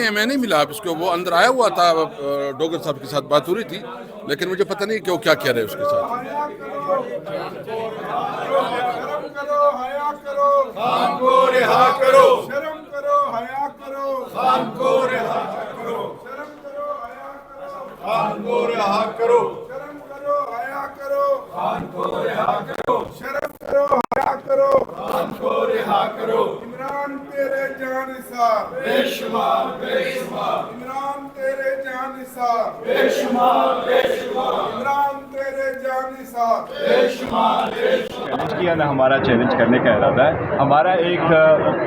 है, मैं नहीं मिला आप इसको, वो अंदर आया हुआ था, डोगर साहब के साथ बात हो रही थी, लेकिन मुझे पता नहीं क्यों क्या कह रहे हैं उसके साथ। खान को रिहा करो, शर्म करो, हया करो, खान को रिहा करो, शर्म करो, हया करो, खान को रिहा करो, शर्म करो, हया करो, खान को रिहा करो, शर्म करो, हया करो, खान को रिहा करो। इमरान तेरे जानिसार बेशुमार बेशुमार, इमरान तेरे जानिसार बेशुमार बेशुमार, इमरान तेरे जानिसार बेशुमार बेशुमार। चैलेंज किया ना, हमारा चैलेंज करने का इरादा है। हमारा एक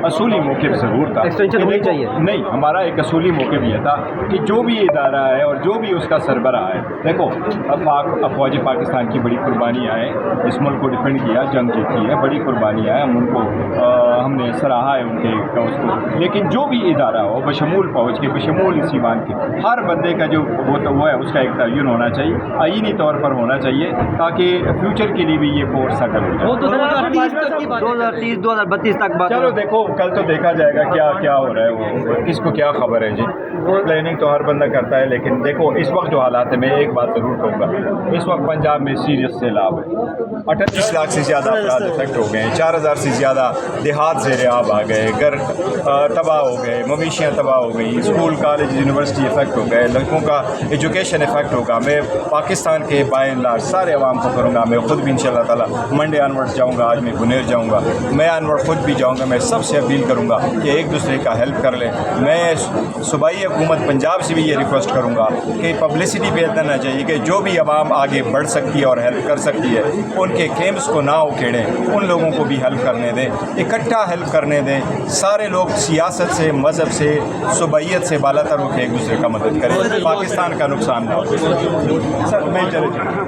असूली मौक़िफ़ ज़रूर था, एक्सटेंशन होनी चाहिए। नहीं, हमारा एक असूली मौक़िफ़ ये था कि जो भी इदारा है और जो भी उसका सरबराह है, देखो अफ़वाज पाकिस्तान की बड़ी कुर्बानियाँ हैं, इस मुल्क को डिफेंड किया, जंग जीती है, बड़ी कुर्बानियाँ हैं, हम उनको हमने सराहा है उनके उसको, लेकिन जो भी इदारा हो बशमूल फ़ौज के, बशमूल इस ईमान के, हर बंदे का जो वो है उसका एक तयन होना चाहिए, आईनी तौर पर होना चाहिए, ताकि फ्यूचर के लिए भी ये फोर्स सेटल हो जाए। 2030-2032 तक बात। चलो देखो, कल तो देखा जाएगा क्या क्या हो रहा है, वो किसको क्या खबर है जी। प्लानिंग तो हर बंदा करता है, लेकिन देखो इस वक्त जो हालात है, मैं एक बात ज़रूर कहूँगा, इस वक्त पंजाब में सीरियस सैलाब है, 38 लाख से ज़्यादा अफराद इफेक्ट हो गए हैं, 4000 से ज़्यादा देहात ज़ेर आब आ गए, घर तबाह हो गए, मवेशियाँ तबाह हो गई, स्कूल कॉलेज यूनिवर्सिटी इफेक्ट हो गए, लड़कों का एजुकेशन इफेक्ट होगा। मैं पाकिस्तान के बाय एंड लार्ज सारे अवाम को करूँगा, मैं ख़ुद भी इंशाल्लाह ताला मंडे अनवर्ड जाऊँगा, आज मैं गुनेर जाऊँगा, मैं अनवर्ड ख़ुद भी जाऊँगा, मैं सबसे अपील करूँगा कि एक दूसरे का हेल्प कर लें। मैं सूबाई हुकूमत पंजाब से भी ये रिक्वेस्ट करूँगा कि पब्लिसिटी पे इतना चाहिए कि जो भी अवाम आगे बढ़ सकती है और हेल्प कर सकती है, उनके क्लेम्स को ना उखेड़ें, उन लोगों को भी हेल्प करने दें, इकट्ठा हेल्प करने दें। सारे लोग सियासत से, मज़हब से, सूबाइयत से बालातर होकर एक दूसरे का मदद करें, पाकिस्तान का नुकसान ना हो। सर मैं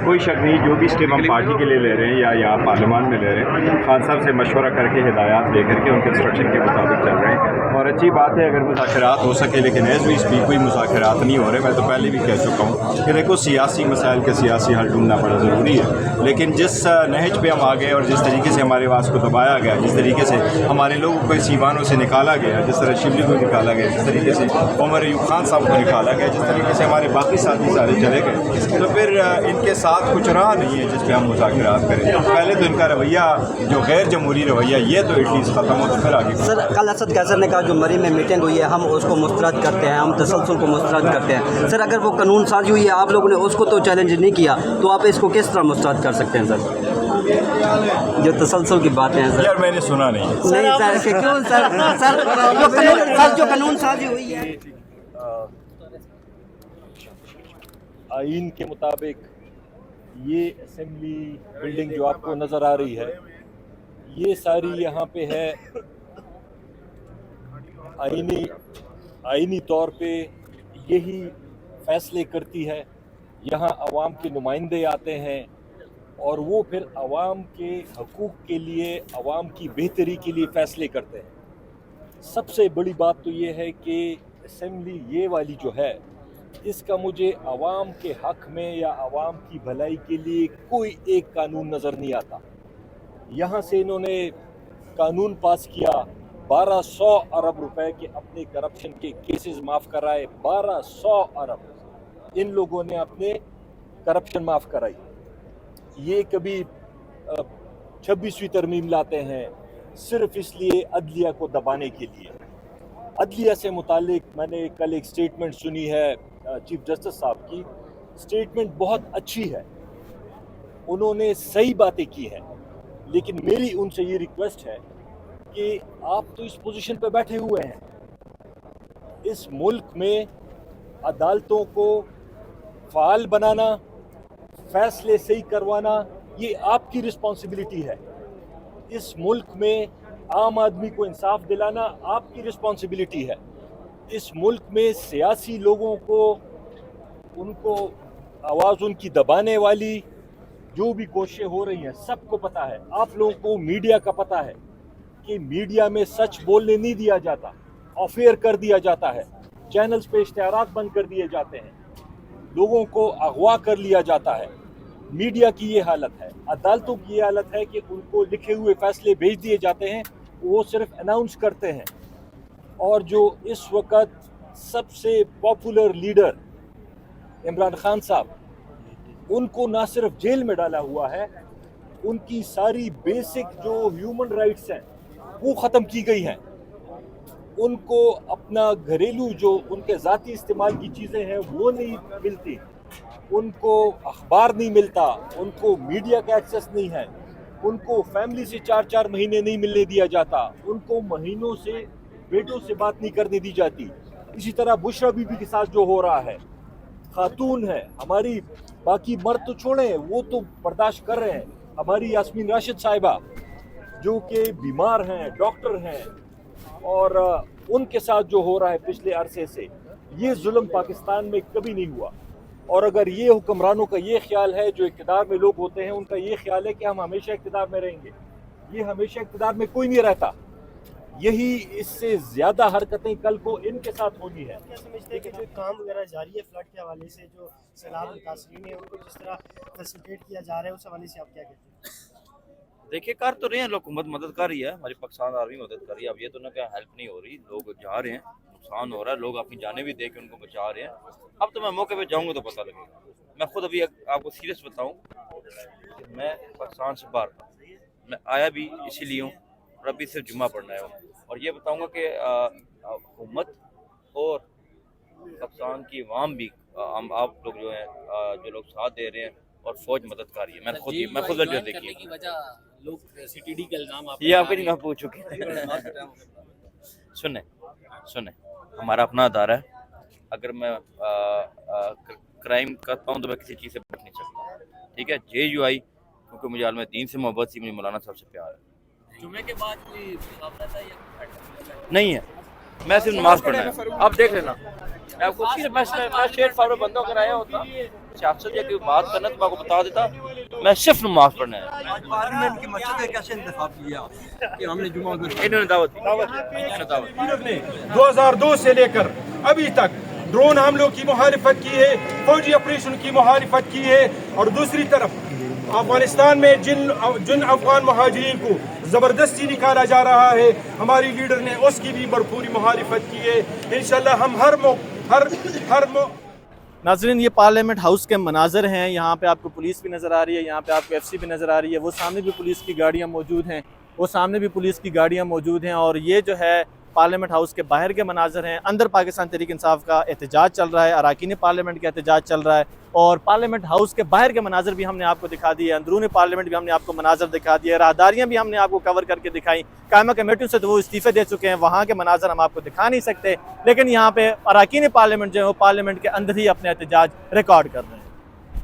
कोई शक नहीं, जो भी स्टेप हम पार्टी के लिए ले रहे हैं या यहाँ पार्लियामान में ले रहे हैं, खान साहब से मशवरा करके, हिदायत दे करके उनके इंस्ट्रक्शन के मुताबिक चल रहे हैं, और अच्छी बात है अगर मुज़ाकरात हो सके, लेकिन एज वी स्पीक कोई मुज़ाकरात नहीं हो रहे। मैं तो पहले भी कह चुका हूँ कि देखो सियासी मसाइल के सियासी हल ढूंढना बड़ा ज़रूरी है, लेकिन जिस नहज पे हम आ गए और जिस तरीके से हमारे वास को दबाया गया, जिस तरीके से हमारे लोगों को सीवानों से निकाला गया, जिस तरह शिबली को निकाला गया, जिस तरीके से उमर अयूब खान साहब को निकाला गया, जिस तरीके से हमारे बाकी साथी सारे चले गए, तो फिर इनके साथ कुछ रहा नहीं है जिस पे हम मुज़ाकरात करें। पहले तो इनका रवैया जो गैर जमहूरी रवैया, ये तो एटलीस्ट ख़त्म हो, तो फिर आगे। सर कल असद कैसर ने कहा जो मरी में मीटिंग हुई है हम उसको मुस्तरद करते हैं, हम तसलसल को मुस्तरद करते हैं। सर अगर वो कानून साजी हुई है, आप लोगों ने उसको तो चैलेंज नहीं किया, तो आप इसको किस तरह मुस्तरद कर सकते हैं सर? जो तसलसल की बातें हैं सर। यार मैंने सुना नहीं सर कि क्यों सर जो कानून साजी हुई है, आइन के मुताबिक ये असेंबली बिल्डिंग जो आपको नज़र आ रही है, ये सारी यहाँ पे है आइनी तौर पे यही फैसले करती है। यहाँ अवाम के नुमाइंदे आते हैं और वो फिर अवाम के हकूक़ के लिए, अवाम की बेहतरी के लिए फ़ैसले करते हैं। सबसे बड़ी बात तो ये है कि असेंबली ये वाली जो है, इसका मुझे अवाम के हक़ में या अवाम की भलाई के लिए कोई एक कानून नज़र नहीं आता। यहाँ से इन्होंने कानून पास किया, 1200 अरब रुपए के अपने करप्शन के केसेस माफ़ कराए, 1200 अरब इन लोगों ने अपने करप्शन माफ़ कराई। ये कभी 26वीं तरमीम लाते हैं सिर्फ इसलिए अदलिया को दबाने के लिए। अदलिया से मुतालिक मैंने कल एक स्टेटमेंट सुनी है चीफ जस्टिस साहब की, स्टेटमेंट बहुत अच्छी है, उन्होंने सही बातें की हैं, लेकिन मेरी उनसे ये रिक्वेस्ट है कि आप तो इस पोजीशन पे बैठे हुए हैं, इस मुल्क में अदालतों को फ़ाल बनाना, फैसले सही करवाना, ये आपकी रिस्पॉन्सिबिलिटी है। इस मुल्क में आम आदमी को इंसाफ दिलाना आपकी रिस्पॉन्सिबिलिटी है। इस मुल्क में सियासी लोगों को, उनको आवाज़ उनकी दबाने वाली जो भी कोशिशें हो रही हैं, सबको पता है। आप लोगों को मीडिया का पता है कि मीडिया में सच बोलने नहीं दिया जाता, अफेयर कर दिया जाता है, चैनल्स पे इश्तिहारात बंद कर दिए जाते हैं, लोगों को अगवा कर लिया जाता है। मीडिया की ये हालत है, अदालतों की ये हालत है कि उनको लिखे हुए फैसले भेज दिए जाते हैं, वो सिर्फ अनाउंस करते हैं। और जो इस वक्त सबसे पॉपुलर लीडर इमरान खान साहब, उनको ना सिर्फ जेल में डाला हुआ है, उनकी सारी बेसिक जो ह्यूमन राइट्स हैं वो ख़त्म की गई हैं। उनको अपना घरेलू जो उनके ज़ाती इस्तेमाल की चीज़ें हैं वो नहीं मिलती, उनको अखबार नहीं मिलता, उनको मीडिया का एक्सेस नहीं है, उनको फैमिली से 4-4 महीने नहीं मिलने दिया जाता, उनको महीनों से बेटों से बात नहीं करने दी जाती। इसी तरह बुशरा बीबी के साथ जो हो रहा है, खातून है हमारी, बाकी मर्द तो छोड़ें वो तो बर्दाश्त कर रहे हैं, हमारी यास्मीन राशिद साहिबा जो कि बीमार हैं, डॉक्टर हैं, और उनके साथ जो हो रहा है पिछले अरसे से, ये जुल्म पाकिस्तान में कभी नहीं हुआ। और अगर ये हुक्मरानों का ये ख्याल है, जो इक़्तिदार में लोग होते हैं उनका ये ख्याल है कि हम हमेशा इक़्तिदार में रहेंगे, ये हमेशा इक़्तिदार में कोई नहीं रहता। यही इससे ज़्यादा हरकतें कल को इनके साथ होनी है। क्या समझते हैं कि जो काम वगैरह जारी है फ्लड के हवाले से, जो सैलाब मुतासरीन है उनको जिस तरह फैसिलिटेट किया जा रहा है, उस हवाले से आप क्या कहते हैं? देखिए, कर तो रहे हैं लोग, हुकूमत मदद कर रही है, हमारी पाकिस्तान आर्मी मदद कर रही है। अब ये तो ना क्या हेल्प नहीं हो रही, लोग जा रहे हैं, नुकसान हो रहा है, लोग अपनी जानें भी दे के उनको बचा रहे हैं। अब तो मैं मौके पे जाऊंगा तो पता लगेगा। मैं खुद अभी आपको सीरियस बताऊं कि मैं पाकिस्तान से बाहर था, मैं आया भी इसीलिए हूँ और अभी सिर्फ जुम्मा पढ़ना है। और ये बताऊंगा कि हुकूमत और पाकिस्तान की अवाम भी, हम आप लोग जो हैं, जो लोग साथ दे रहे हैं और फौज मदद कर रही है। मैं खुद जो देखिए लोग सीटीडी का इल्जाम ये आपके नहीं पूछ चुके हैं। सुने हमारा अपना अदारा है, अगर मैं क्राइम करता हूँ तो मैं किसी चीज़ से बच नहीं सकता, ठीक है। JUI क्योंकि मुझे आलम दीन से मोहब्बत थी, मुझे मौलाना साहब से प्यार है। जुम्मे के बाद कोई मुकाबला था या नहीं है, मैं सिर्फ नमाज पढ़ना है। आप देख लेना, मैं आपको सिर्फ मैं स्ट्रेट फॉरवर्ड बंदा अगर आया होता सियासत या कोई बात करना तो मैं आपको बता देता, मैं सिर्फ नमाज पढ़ना है। आज पार्लियामेंट की मस्जिद में कैसे इंतखाब किया कि हमने जुमा इन्होंने दावत दी। 2002 से लेकर अभी तक ड्रोन हमलों की मुखालिफत की है, फौजी ऑपरेशन की मुखालिफत की है, और दूसरी तरफ अफगानिस्तान में जिन अफगान महाजिरीन को ज़बरदस्ती निकाला जा रहा है, हमारी लीडर ने उसकी भी भरपूरी मुखालिफत की है। इंशाल्लाह हम हर नाज़रीन, ये पार्लियामेंट हाउस के मनाज़र हैं। यहाँ पे आपको पुलिस भी नज़र आ रही है, यहाँ पे आपको FC भी नज़र आ रही है, वो सामने भी पुलिस की गाड़ियाँ मौजूद हैं, वो सामने भी पुलिस की गाड़ियाँ मौजूद हैं। और ये जो है पार्लियामेंट हाउस के बाहर के मनाज़र हैं। अंदर पाकिस्तान तहरीक इंसाफ का एहतजाज चल रहा है, अरकान पार्लियामेंट का एहतजाज चल रहा है, और पार्लियामेंट हाउस के बाहर के मनाज़र भी हमने आपको दिखा दिए, अंदरून पार्लियामेंट भी हमने आपको मनाज़र दिखा दिए, राहदारियाँ भी हमने आपको कवर करके दिखाई। कायमा कमेटियों से तो वो इस्तीफ़े दे चुके हैं, वहाँ के मनाज़र हम आपको दिखा नहीं सकते, लेकिन यहाँ पे अरकान पार्लियामेंट जो है वो पार्लियामेंट के अंदर ही अपने एहतजाज रिकॉर्ड कर रहे हैं।